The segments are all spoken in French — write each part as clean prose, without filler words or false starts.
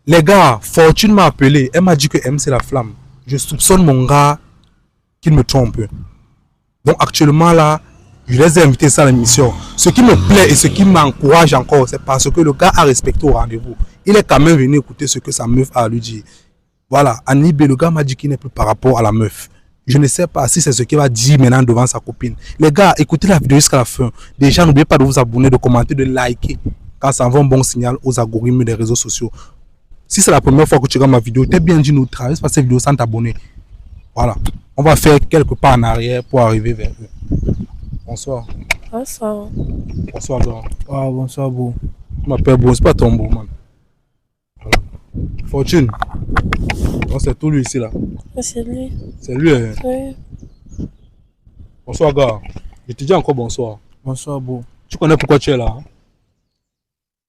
Les gars, Fortune m'a appelé. Elle m'a dit que M, c'est la flamme. Je soupçonne mon gars qu'il me trompe. Donc actuellement là, je les ai invités à l'émission. Ce qui me plaît et ce qui m'encourage encore, c'est parce que le gars a respecté au rendez-vous. Il est quand même venu écouter ce que sa meuf a à lui dire. Voilà, Anibé, le gars m'a dit qu'il n'est plus par rapport à la meuf. Je ne sais pas si c'est ce qu'il va dire maintenant devant sa copine. Les gars, écoutez la vidéo jusqu'à la fin. Déjà, n'oubliez pas de vous abonner, de commenter, de liker. Quand ça envoie un bon signal aux algorithmes des réseaux sociaux. Si c'est la première fois que tu regardes ma vidéo, t'es bien dit nous traverse pas cette vidéo sans t'abonner. Voilà. On va faire quelques pas en arrière pour arriver vers eux. Bonsoir. Bonsoir. Bonsoir, gars. Ah, bonsoir, beau. Tu m'appelles beau, c'est pas ton beau, man. Voilà. Fortune. Non, c'est tout lui ici, là. C'est lui. C'est lui, hein. Oui. Bonsoir, gars. Je te dis encore bonsoir. Bonsoir, beau. Tu connais pourquoi tu es là, hein?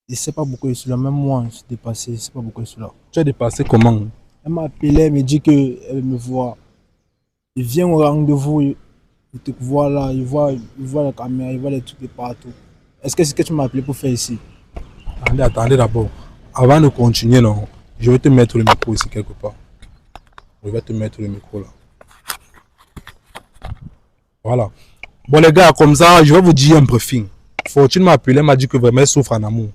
Je sais pas pourquoi je suis là. Même moi, je suis dépassé. Je sais pas pourquoi je suis là. Tu es dépassé comment? Elle m'a appelé, elle me dit qu'elle me voit. Il vient au rendez-vous, il te voit là, il voit la caméra, il voit les trucs de partout. Est-ce que c'est ce que tu m'as appelé pour faire ici? Attendez d'abord. Avant de continuer, non, je vais te mettre le micro ici quelque part. Je vais te mettre le micro là. Voilà. Bon les gars, comme ça, je vais vous dire un briefing. Fortune m'a appelé, m'a dit que vraiment elle souffre en amour.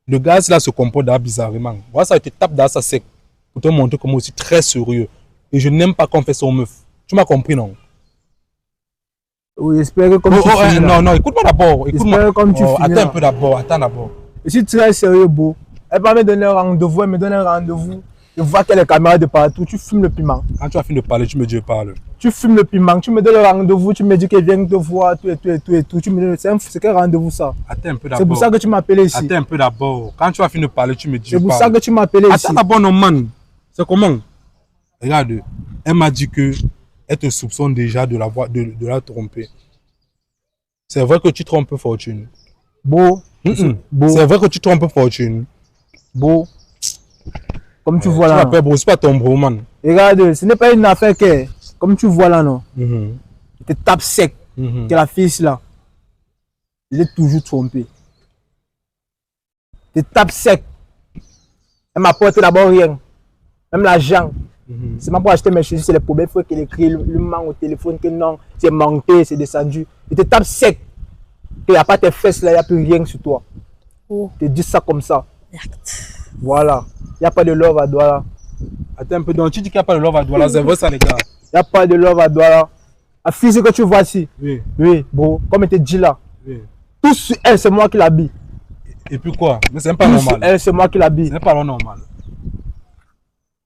Le gars là se comporte bizarrement. Voilà, ça te tape dans sa sec pour te montrer comment aussi très sérieux. Et je n'aime pas qu'on fait son meuf. Tu m'as compris, non? Oui, j'espère que comme tu finis là. Non, écoute-moi d'abord. J'espère comme tu finis attends là. un peu d'abord, attends d'abord. Je suis très sérieux, beau. Elle va me donner un rendez-vous, elle me donne un rendez-vous. Je vois qu'elle est caméra de partout, tu fumes le piment. Quand tu as fini de parler, tu me dis je parle. Tu fumes le piment, tu me donnes le rendez-vous, tu me dis qu'elle vient te voir, tout. Tu me dis, c'est quel rendez-vous ça? Attends un peu d'abord. C'est pour ça que tu m'as appelé ici. Attends un peu d'abord. Quand tu as fini de parler, tu me dis c'est pour ça que tu m'as appelé ici. Attends d'abord, non, man. C'est comment? Regarde, elle m'a dit que elle te soupçonne déjà de la tromper. C'est vrai que tu trompes Fortune. Beau. Beau. C'est vrai que tu trompes Fortune. Beau. Comme tu vois là. Tu m'appelles beau, c'est pas ton bro, man. Regarde, ce n'est pas une affaire que, comme tu vois là, non. Il te tape sec. Que la fille là. Il est toujours trompé. Il te tape sec. Elle m'a apporté d'abord rien. Même l'argent. C'est pas pour acheter mes chaussures, c'est les premières fois qu'il écrit, lui manque au téléphone que non, c'est monté, c'est descendu. Il te tape sec. Il n'y a pas tes fesses là, il n'y a plus rien sur toi. Oh. Il te dit ça comme ça. Voilà. Il n'y a pas de love à Douala. Attends un peu, donc tu dis qu'il n'y a pas de love à Douala, c'est vrai ça les gars? Il n'y a pas de love à Douala. La fille que tu vois ici. Oui. Oui, bon, comme il te dit là. Oui. Tout sur elle, c'est moi qui l'habille. Et puis quoi? Mais c'est pas normal. Elle, c'est moi qui l'habille. Ce n'est pas normal.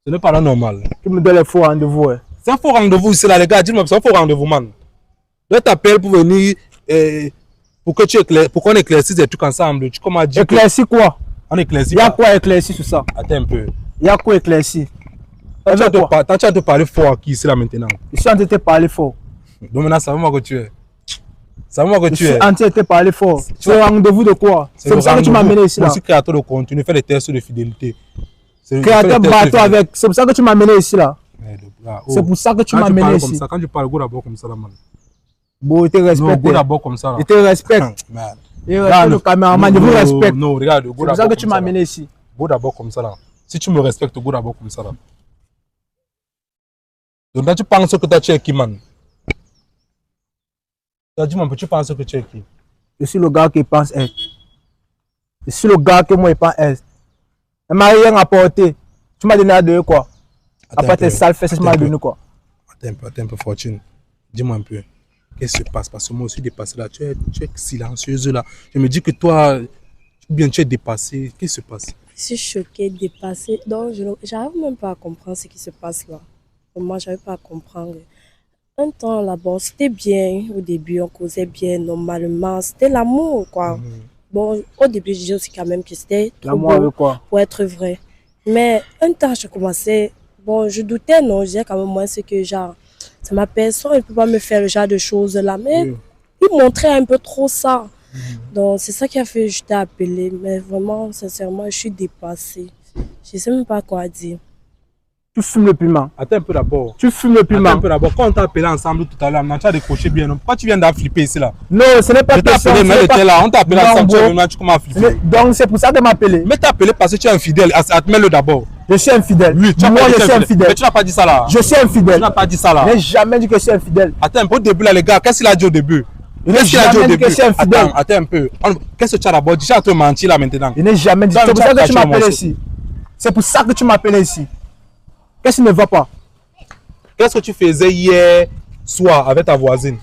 Ce n'est pas normal. Tu me donnes les faux rendez-vous. Ouais. C'est un faux rendez-vous ici là les gars, dis-moi, c'est un faux rendez-vous, man. Je t'appelle pour venir, pour qu'on éclaircisse des trucs ensemble. Tu comment dire? Éclairci quoi? On éclaircit. Il y a quoi éclairci sur ça? Attends un peu. Il y a quoi éclairci? Tant tu as te parler fort qui ici là maintenant. Je suis en train de te parler fort. Donc maintenant, ça veut moi que tu es. Ça veut moi que tu es. Je suis en train de te parler fort. C'est un rendez-vous de quoi? C'est pour ça que tu m'as amené ici là. Je suis créateur de contenu, fais des tests de fidélité. Créateur bateau avec. C'est pour ça que tu m'as amené ici là. C'est pour ça que tu m'as amené ici. Quand tu parles, go d'abord comme ça là, man. Bon, il te respecte. Go d'abord comme ça là. Il te respecte. Il respecte le caméraman, je vous respecte. Non, regarde, go d'abord. C'est pour ça que tu m'as amené ici. Go d'abord comme ça là. Si tu me respectes, go d'abord comme ça là. Donc là, tu penses que tu es qui, man? Tu as dit, mon petit, tu penses que tu es qui? Je suis le gars qui pense être. Je suis le gars que moi, je pense être. Elle m'a rien apporté. Tu m'as donné à deux quoi? Après tes sales fesses, tu m'as donné quoi? Attends un peu, Fortune. Dis-moi un peu. Qu'est-ce qui se passe? Parce que moi aussi dépassé là. Tu es silencieuse là. Je me dis que toi, bien tu es dépassée. Qu'est-ce qui se passe? Je suis choquée, dépassée. Donc, je n'arrive même pas à comprendre ce qui se passe là. Moi, je n'arrive pas à comprendre. Un temps là-bas, c'était bien. Au début, on causait bien, normalement. C'était l'amour, quoi. Bon, au début, je disais aussi quand même que c'était trop beau pour être vrai. Mais un temps, je commençais... Bon, je doutais, non. Je disais quand même, moi, c'est que genre... C'est ma personne, il ne peut pas me faire le genre de choses là. Mais il montrait un peu trop ça. Donc, c'est ça qui a fait que je t'ai appelé. Mais vraiment, sincèrement, je suis dépassée. Je ne sais même pas quoi dire. Tu fumes le piment. Attends un peu d'abord. Tu fumes le piment. Attends un peu d'abord. Quand on t'a appelé ensemble tout à l'heure, tu as décroché bien. Non? Pourquoi tu viens d'en flipper ici là? Non, ce n'est pas Je t'ai appelé, mais elle était là. On t'a appelé ensemble, tu commences à flipper. Donc c'est pour ça qu'elle m'a appelé. Mais t'as appelé parce que tu es infidèle. Admets-le d'abord. Je suis infidèle. Oui, tu as Moi, pas dit je suis infidèle. Mais tu n'as pas dit ça là. Je suis infidèle. Tu n'as pas dit ça là. Je n'ai jamais dit que je suis infidèle. Attends un peu au début là, les gars. Qu'est-ce qu'il a dit au début? Qu'est-ce qu'il a dit au début? Attends un peu. Qu'est-ce que tu as d'abord dit? Tu as te menti là maintenant. Je n'ai jamais dit. C'est pour ça que tu m'appelles ici. C'est pour ça que tu m'appelles ici. Qu'est-ce qui ne va pas? Qu'est-ce que tu faisais hier soir avec ta voisine?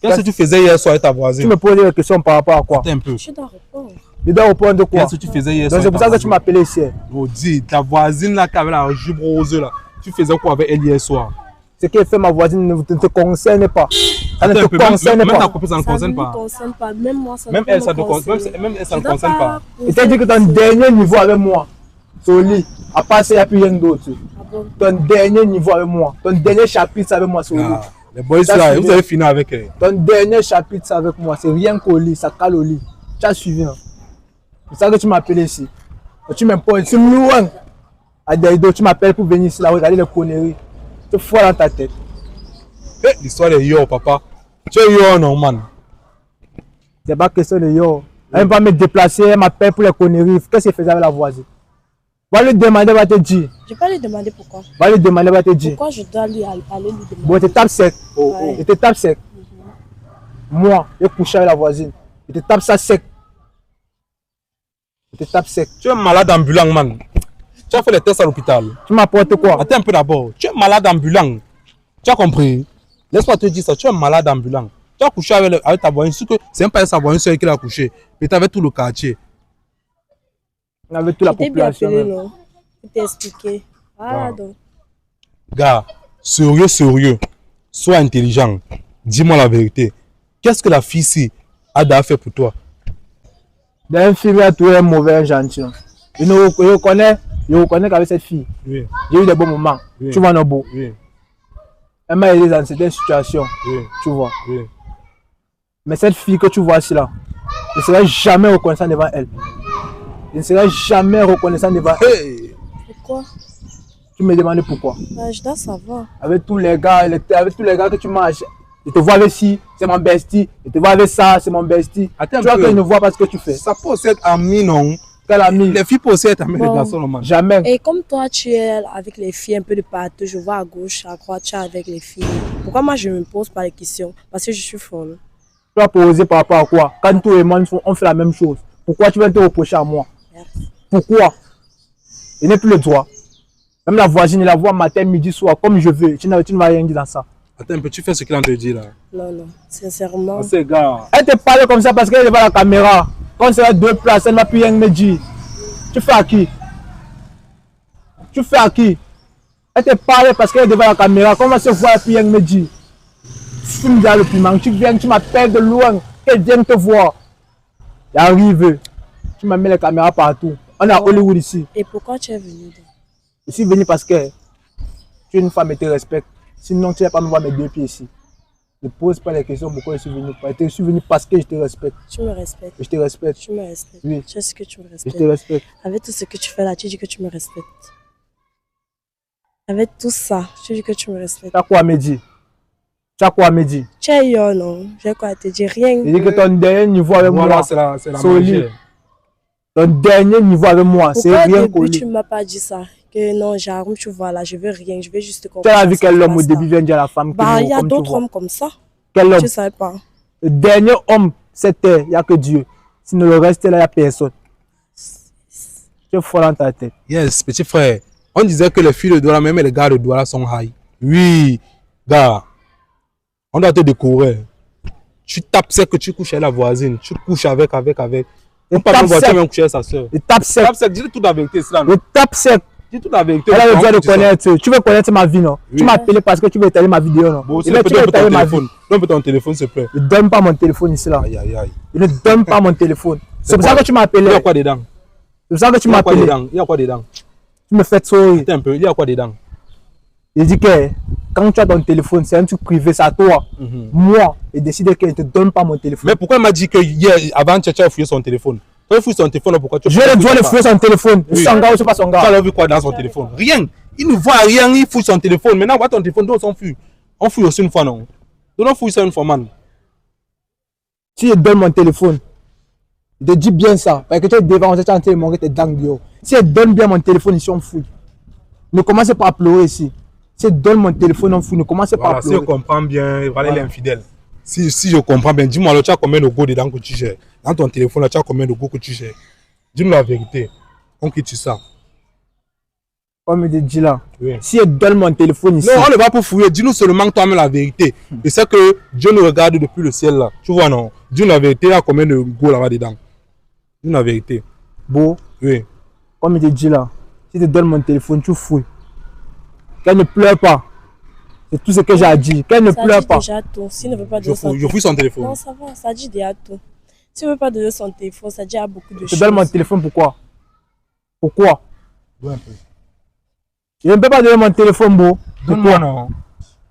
Qu'est-ce que tu faisais hier soir avec ta voisine? Tu me poses des questions par rapport à quoi? Attends un peu. Je dois répondre. Je dois répondre de quoi? Qu'est-ce que tu faisais hier soir? Donc c'est pour ça que tu m'appelais ici. Oh, dis, ta voisine là qui avait la jupe rose là, tu faisais quoi avec elle hier soir? Ce qu'elle fait ma voisine ne te concerne pas. Ça ne te concerne même ta pas. copine, ça ne concerne pas. concerne pas. Même moi, ça Même ne elle, ça me concerne. même elle, ça ne concerne pas. Et t'as dit que ton dernier niveau avec moi, c'est au lit. À part ça, il n'y a plus rien d'autre. Ah bon? Ton dernier niveau avec moi, ton dernier chapitre avec moi, c'est au lit. Ah, les boys là, vous avez fini avec elle. Ton dernier chapitre c'est avec moi, c'est rien qu'au lit, ça cale au lit. Tu as suivi, non? C'est ça que tu m'appelles ici. Et tu m'imposes, tu me loin. À Daïdo, tu m'appelles pour venir ici là, regarder les conneries. Tu te fous dans ta tête. L'histoire est yo, papa. Tu es yo, non, man. C'est pas question de yo. Elle va me déplacer, elle m'appelle pour les conneries. Qu'est-ce qu'elle faisait avec la voisine? Va lui demander, va te dire. Je vais pas lui demander pourquoi. Va lui demander, va te dire. Pourquoi je dois aller lui demander? Bon, tu tapes sec. Ouais. Je te tape sec. Moi, je couche avec la voisine. Je te tape ça sec. Je te tape sec. Tu es malade ambulant, man. Tu as fait les tests à l'hôpital. Tu m'apportes quoi? Attends un peu d'abord. Tu es malade ambulant. Tu as compris? Laisse-moi te dire ça. Tu es malade ambulant. Tu as couché avec ta voisine. C'est même pas sa voisine seule qui l'a couché. Mais tu avais tout le quartier. On avait toute la population. Bien appelé, non? Pour t'expliquer. Voilà donc. Gars, sérieux. Sois intelligent. Dis-moi la vérité. Qu'est-ce que la fille ici a fait pour toi? D'un film, à tout est mauvais, gentil. Je reconnais qu'avec cette fille, Oui. j'ai eu des bons moments. Oui. Tu vois, non, beau. Oui. Elle m'a aidé dans certaines situations. Oui. Tu vois. Oui. Mais cette fille que tu vois ici là, je ne serai jamais reconnaissant devant elle. Je ne serai jamais reconnaissant devant elle. Hey. Pourquoi? Tu me demandes pourquoi. Bah, je dois savoir. Avec tous les gars que tu manges, je te vois avec ci, c'est mon bestie. Je te vois avec ça, c'est mon bestie. Attends Tu vois un peu. que je ne vois pas ce que tu fais. Ça peut aussi être ami, non? Quel ami? Les filles peuvent aussi être amies Bon. des garçons, non, man. Jamais. Et comme toi, tu es avec les filles un peu de partout, je vois à gauche, à droite, tu es avec les filles. Pourquoi moi, je ne me pose pas les questions? Parce que je suis folle. Tu vas poser par rapport à quoi? Quand tout le monde on fait la même chose. Pourquoi tu vas te reprocher à moi? Merci. Pourquoi? Je n'ai plus le droit. Même la voisine, elle la voit matin, midi, soir, comme je veux. Tu ne vas rien dire dans ça. Attends un peu, tu fais ce qu'il te dit là. Non. Sincèrement. C'est gars. Elle te parle comme ça parce qu'elle est devant la caméra. Quand c'est à deux places, elle ne va plus rien me dire. Tu fais à qui? Tu fais à qui? Elle te parle parce qu'elle est devant la caméra. Comment se voir et puis rien me dire? Tu me dis le piment, tu viens, tu m'appelles de loin, qu'elle vienne te voir. J'arrive. Tu m'as mis les caméras partout. On est à Hollywood ici. Et pourquoi tu es venu donc? Je suis venu parce que tu es une femme et te respecte. Sinon, tu ne vas pas me voir mes deux pieds ici. Ne pose pas les questions pourquoi je suis venu. Je suis venu parce que je te respecte. Tu me respectes. Je te respecte. Tu me respectes. Oui. Tu sais que tu me Je respectes. te respecte. Avec tout ce que tu fais là, tu dis que tu me respectes. Avec tout ça, tu dis que tu me respectes. Tu as quoi à me dire? Tu as quoi à me dire? Tu es yo, non? J'ai quoi à te dire? Rien. Je dis que ton dernier niveau avec Voilà, moi, c'est la solide. magie. Ton dernier niveau avec moi, c'est Pourquoi au rien début collé. tu ne m'as pas dit ça? Que non, j'arrive, tu vois là, je veux rien, je veux juste Tu comprendre. as vu ce qui quel se homme au passe début là. vient dire à la femme Bah, que il y a comme tu d'autres vois. hommes comme ça. Quel homme? Tu ne savais pas. Le dernier homme, c'était, il n'y a que Dieu. Sinon, le reste, là, il n'y a personne. Tu es fort dans ta tête. Yes, petit frère. On disait que les filles de Douala, même les gars de Douala sont high. Oui, gars. On doit te découvrir. Tu tapes sec que tu couches avec la voisine. Tu couches avec. On parle de voiture, même coucher avec sa soeur. Il tape sec. Tape sec, dis toute la vérité, c'est là. Il tape sec. Dis toute la vérité. Elle a le droit de Tu sais. connaître. Tu veux connaître ma vie, non? Oui. Tu m'as appelé parce que tu veux étaler ma vidéo, non? Bon, Et c'est là, tu veux peut-être étaler ton ma vie. téléphone. Donne ton téléphone, s'il te plaît. Ne donne pas mon téléphone ici, là. Aïe, aïe, aïe. Je ne donne pas mon téléphone. C'est pour quoi? ça que tu m'as appelé. Il y a quoi dedans? C'est pour ça que tu Il y m'as a quoi appelé. dedans? Il y a quoi dedans? Tu me fais sourire. Attends un peu, il y a quoi dedans? Je dis que quand tu as ton téléphone, c'est un truc privé, c'est à toi. Moi, j'ai décidé que je ne te donne pas mon téléphone. Mais pourquoi il m'a dit que hier, avant, tu as fouillé son téléphone? Tu fouilles son téléphone, pourquoi tu Je le dois le fouiller son téléphone. Oui. Son gars ou c'est pas son Tu as gars? vu quoi dans son téléphone? Rien. Il ne voit rien, il fouille son téléphone. Maintenant, on voit ton téléphone, on s'en fout. On fouille aussi une fois, non? Donc, on fouille ça une fois, man. Si je donne mon téléphone, je te dis bien ça. Parce que tu es devant, tu es en train de montrer tes dents dehors. Si je donne bien mon téléphone ici, on fouille. Ne commencez pas à pleurer ici. Si je donne mon téléphone, on fouille. Ne commencez pas Voilà, à si je pleurer. comprends bien, voilà, il est infidèle. Si je comprends bien, dis-moi, alors, tu as combien de go dedans que tu gères? Dans ton téléphone, là, tu as combien de go que tu gères? Dis-nous la vérité. On quitte ça. Comme je te dis là. Oui. Si je donne mon téléphone ici. Non, on ne va pas pour fouiller. Dis-nous seulement toi-même la vérité. Et c'est que Dieu nous regarde depuis le ciel là. Tu vois, non? Dis-nous la vérité, il y a combien de go là-bas dedans? Dis-nous la vérité. Beau, Oui. comme je te dis là. Si je te donne mon téléphone, tu fouilles. Qu'elle ne pleure pas. C'est tout ce que j'ai à dire. Qu'elle ne Ça pleure dit pas. déjà tout. S'il ne veut pas Je donner son fouille son téléphone. Non, ça va, ça dit déjà tout. S'il ne veut pas donner son téléphone, ça dit à beaucoup de Je te choses. donne mon téléphone pourquoi? Pourquoi? Ouais, un peu. Je ne peux pas donner mon téléphone, beau. Donne-moi, non.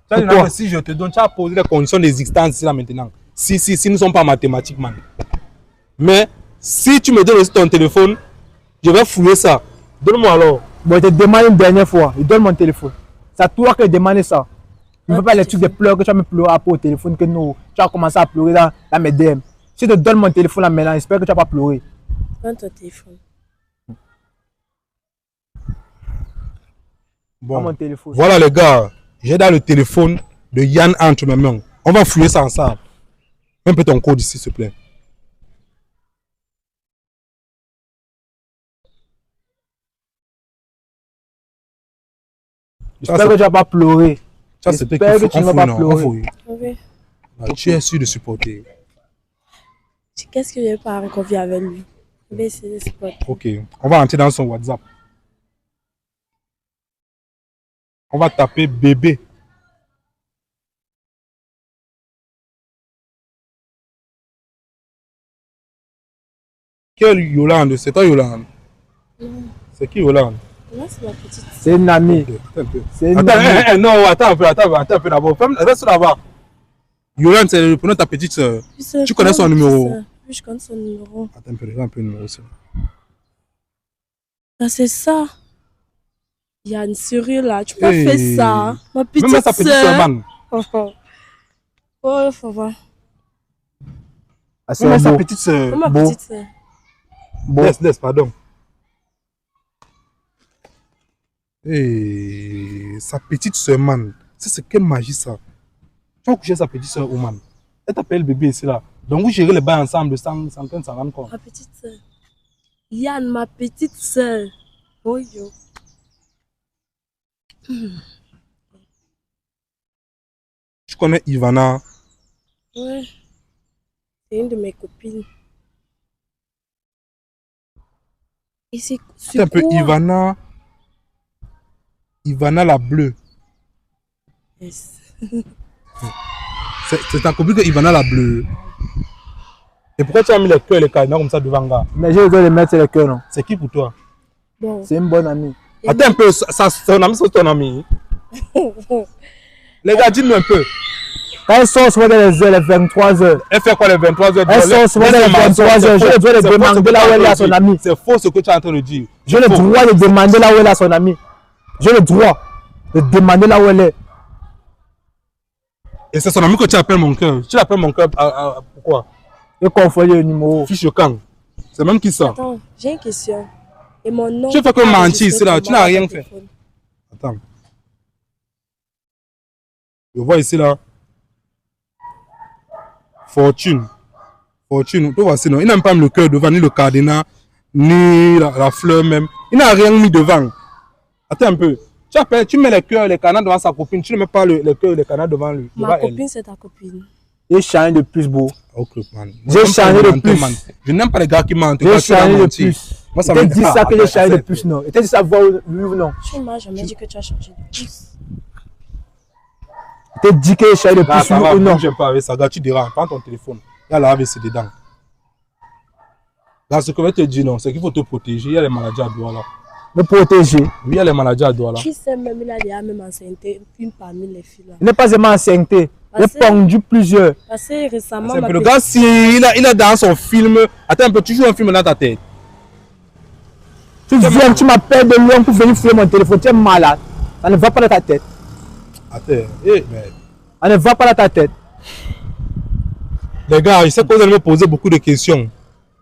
Pourquoi? Si je te donne, tu as posé les conditions d'existence ici là maintenant. Si nous ne sommes pas mathématiques, man. Mais si tu me donnes aussi ton téléphone, je vais fouiller ça. Donne-moi alors. Bon, je te demande une dernière fois. Je donne mon téléphone. C'est à toi que je demande ça. Je ne veux pas les trucs de pleurs que tu vas me pleurer à au téléphone que nous. Tu as commencé à pleurer dans mes DM. Si je te donne mon téléphone là maintenant, j'espère que tu vas pas pleurer. Donne ton téléphone. Prends Bon. mon téléphone. Voilà les gars, j'ai dans le téléphone de Yann entre mes mains. On va fouiller ça ensemble. Mets un peu ton code ici, s'il te plaît. J'espère que tu vas pas pleurer. Ça, c'est J'espère que tu ne vas pas pleurer. Oui. Tu es sûr de supporter. Qu'est-ce que je vais pas encore vivre avec lui? Je vais essayer de supporter. Ok, on va entrer dans son WhatsApp. On va taper bébé. Quelle Yolande? C'est toi Yolande? C'est qui Yolande? Là, c'est ma petite. C'est une amie. Attends un peu. C'est une Attends, amie. non, attends un peu d'abord. Reste là-bas. Yolande, c'est le prénom de ta petite soeur. Tu connais son numéro? Oui, je connais son numéro. Attends un peu le numéro. Ah, c'est ça. Yann, sérieux là, tu peux pas Hey. faire ça. Ma petite Même sa petite soeur, soeur. man. Oh, ça va. Ah, c'est Même sa beau. petite soeur. Ma Bon. petite soeur. Bon. Laisse, pardon. Hey, sa petite soeur, man. Ça, c'est quelle magie, ça. Tu vas coucher sa petite soeur, oh, man. Elle t'appelle bébé ici, là. Donc, vous gérez les bains ensemble sans qu'elle s'en rende compte. Ma petite soeur. Yann, ma petite soeur. Oh, yo. Je connais Ivana. Ouais. C'est une de mes copines. Et c'est C'est un peu quoi? Ivana. Ivana la bleue. Yes. C'est ta copine que Ivana la bleue. Et pourquoi tu as mis les cœurs et les cadenas comme ça devant gars? Mais je dois les mettre sur le cœur, non? C'est qui pour toi? Bon. C'est une bonne amie. Et Attends un peu, son ami, c'est ton ami. Les gars, dis-nous un peu. Quand elles sont souvent dans les 23h, Elle fait quoi les 23h? elles sont souvent dans les 23h, je dois les demander là où elle est à son ami. C'est faux ce que tu es en train de dire. J'ai le droit de demander là où elle est à son ami. J'ai le droit de demander là où elle est. Et c'est son ami que tu appelles mon cœur. Tu l'appelles mon cœur pourquoi? Je confonds le numéro. Fiche de camp. C'est même qui ça? Attends, j'ai une question. Et mon nom. Tu fais que mentir, c'est là, tu n'as rien fait. Téléphone. Attends. Je vois ici là. Fortune. Fortune. Tu vois, sinon, il n'a même pas mis le cœur devant, ni le cadenas, ni la fleur même. Il n'a rien mis devant. Attends un peu. Tu appelles, tu mets les cœurs et les canards devant sa copine. Tu ne mets pas les cœurs et les canards devant lui. Ma devant elle. copine, c'est ta copine. J'ai changé de plus beau. Ok, man. J'ai changé de plus. Man. Je n'aime pas les gars qui mentent. J'ai Quand tu vas changé de mentir. plus. Moi, ça Je me t'ai dit ça que j'ai changé de plus, non? Je t'ai dit ça, voir oui ou non? Tu ne m'as jamais dit que tu as changé de plus. Je t'ai dit que j'ai changé de Ah, plus, ça oui va, ou non? j'aime pas avec ça. Gars, tu diras, prends ton téléphone. Il y a la AVC dedans. Là, ce que je vais te dire, non, c'est qu'il faut te protéger. Il y a les maladies à Douala. Me protéger. Oui, il y a les maladies à Douala. Qui sait même, il a déjà même enceinté une parmi les filles là. Il n'est pas seulement ancienneté. J'ai pendu plusieurs. Parce que récemment, C'est un ma peu le petite- gars, si il a dans son film. Attends un peu, tu joues un film dans ta tête. Tu viens, tu m'appelles de loin pour venir fouiller mon téléphone. Tu es malade. Ça ne va pas dans ta tête. Attends, mais. Ça ne va pas dans ta tête. Les gars, je sais que vous allez me poser beaucoup de questions.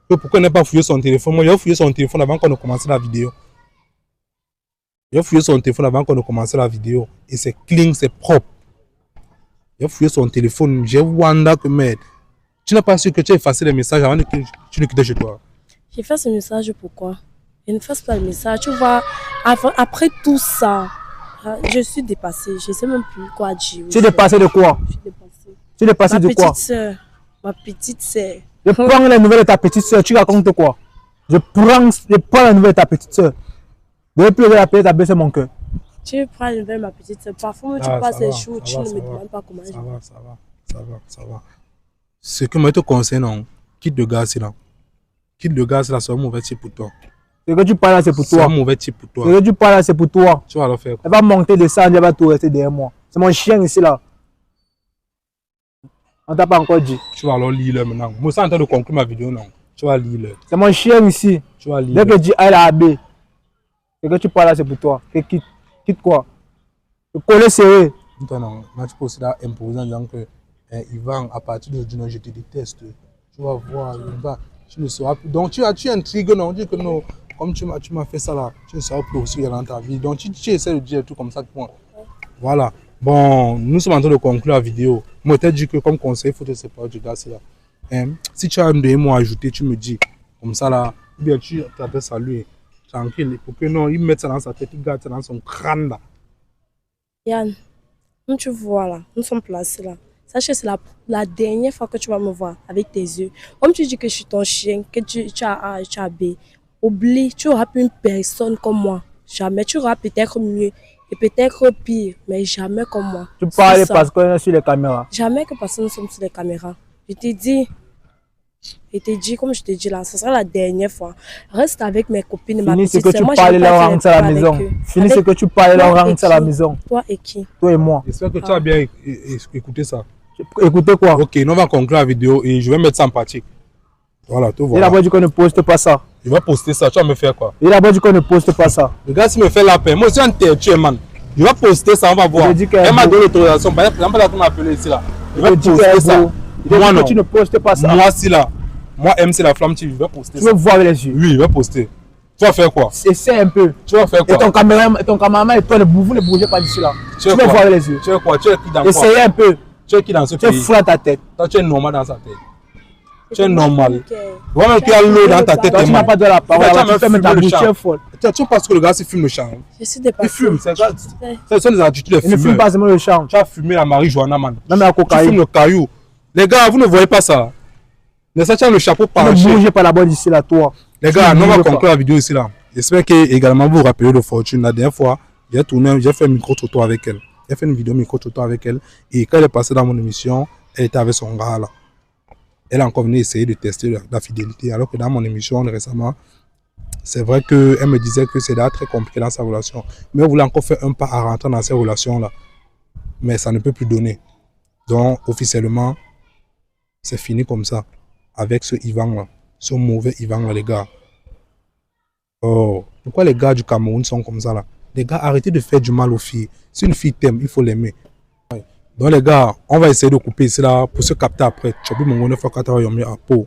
Pourquoi n'a pas fouillé son téléphone? Moi, j'ai fouillé son téléphone avant qu'on ait commencé la vidéo. J'ai fouillé son téléphone avant qu'on ait commencé la vidéo. Et c'est clean, c'est propre. J'ai fouillé son téléphone. J'ai Wanda que merde. Tu n'as pas su que tu as effacé les messages avant que tu ne quittes chez toi. J'ai fait ce message pourquoi? Je ne fasse pas le message. Tu vois, après tout ça, je suis dépassée. Je ne sais même plus quoi dire. Tu es dépassé de quoi? Je suis dépassée. Tu es dépassé de quoi? Ma petite sœur. Je prends les nouvelles de ta petite soeur. Tu racontes quoi? Je prends les nouvelles de ta petite soeur. Depuis que j'ai appelé ta baissé mon cœur. Tu prends les nouvelles de ma petite sœur. Parfois, tu passes les jours, tu ne me demandes pas comment je vais. Ça va. Ce que moi je te conseille, non, quitte le gars, c'est là. Quitte le gars, c'est là, c'est un mauvais type pour toi. Ce que tu parles là, c'est pour C'est toi. un mauvais type pour Ce toi. que tu parles là, c'est pour toi. Tu vas le faire. Elle va monter, descendre, elle va tout rester derrière moi. C'est mon chien ici là. On t'a pas encore dit. Tu vas alors lire le maintenant. Moi, ça en train de conclure ma vidéo, non. Tu vas lire le. C'est mon chien ici. Tu vas lire. Dès que je dis elle a AB, ce que tu parles là, c'est pour toi. Que quitte quoi? Le collet serré. Toi, non. Moi, tu peux aussi là imposer en disant que Yvan, à partir d'aujourd'hui, non, je te déteste. Tu vas voir, Yvan, tu ne seras plus. Donc, tu intrigues, non. Dis que non, comme tu m'as fait ça là, tu ne seras plus aussi dans ta vie. Donc, tu essaies de dire tout comme ça. Voilà. Bon, nous sommes en train de conclure la vidéo. Moi, je t'ai dit que comme conseil, il faut te séparer du gars, c'est là. Si tu as un des mots à ajouter, tu me dis. Comme ça là, ou bien tu t'adresses à lui. Tranquille. Pour que non, il mette ça dans sa tête, il garde ça dans son crâne là. Yann, comme tu vois là, nous sommes placés là. Sache que c'est la dernière fois que tu vas me voir avec tes yeux. Comme tu dis que je suis ton chien, que tu as A et tu as B, oublie, tu auras plus une personne comme moi. Jamais. Tu auras peut-être mieux et peut-être pire, mais jamais comme moi. Tu parles C'est ça. parce qu'on est sur les caméras. Jamais que parce que nous sommes sur les caméras. Je t'ai dit, comme je t'ai dit là, ce sera la dernière fois. Reste avec mes copines et ma Finis ce petite que sœur. tu Moi, je parles vais là, pas on faire rentre à la avec maison. eux. Finis ce Avec que tu parles là, on toi rentre et à la qui? maison. Toi et qui? Toi et moi. J'espère que tu as bien écouté ça. Écoutez quoi? Ok, nous on va conclure la vidéo et je vais mettre ça en pratique. Voilà, tout Il a voilà. d'abord dit qu'on ne poste pas ça. Je vais poster ça, tu vas me faire quoi? Il a d'abord dit qu'on ne poste pas ça. Le gars, s'il me fait la peine, moi, je suis un têtu, man. Je vais poster ça, on va voir. Je dis qu'elle est Elle m'a beau. donné l'autorisation. Par exemple, là, tu m'as appelé ici là. Je Il vais te dit poster qu'elle est ça. beau. Il te Moi, dit non. que tu ne postes pas ça. Moi, si là. Moi, MC La Flamme TV, je vais poster Tu ça. veux voir avec les yeux. Oui, je vais poster. Tu vas faire quoi? Essaie un peu. Tu vas faire Et quoi? ton cameraman et toi, vous ne bougez pas d'ici là. Tu es veux quoi? voir avec les yeux. Tu es quoi? Tu es qui dans quoi? Essayez un peu. Tu es qui dans ce Tu es pays? fou dans ta tête. Toi, tu es normal dans sa tête. Tu es C'est normal. que- Toi, même tu as l'eau dans ta tête. Toi, tu n'as pas de la parole. Tu vas Tu fais me ta fumer le bouche. Tu champ. es folle. Tu penses que le gars, c'est fume le champ. Je suis Il dépassée. fume. C'est ça. Ouais. Ce sont des attitudes de Il ne fume fumeurs. pas seulement le champ. Tu as fumé la marijuana, man. Même la Tu fumes cocaïne. le caillou. Les gars, vous ne voyez pas ça. Mais ça tient le chapeau Tu penché. ne bougez pas là-bas d'ici là, toi. Les gars, Tu nous ne on va bouges pas. conclure la vidéo ici là. J'espère que également vous vous rappelez de Fortune. La dernière fois, j'ai fait un micro-trottoir avec elle. J'ai fait une vidéo micro-trottoir avec elle. Et quand elle est passée dans mon émission, elle était avec son gars là. Elle a encore venu essayer de tester la fidélité. Alors que dans mon émission récemment, c'est vrai qu'elle me disait que c'est là très compliqué dans sa relation. Mais elle voulait encore faire un pas à rentrer dans ces relations là. Mais ça ne peut plus donner. Donc officiellement, c'est fini comme ça. Avec ce Yvan là. Ce mauvais Yvan là, les gars. Oh, pourquoi les gars du Cameroun sont comme ça là? Les gars, arrêtez de faire du mal aux filles. Si une fille t'aime, il faut l'aimer. Donc les gars, on va essayer de couper ici là pour se capter après. Tu as vu mon 9 fois 4 à peau.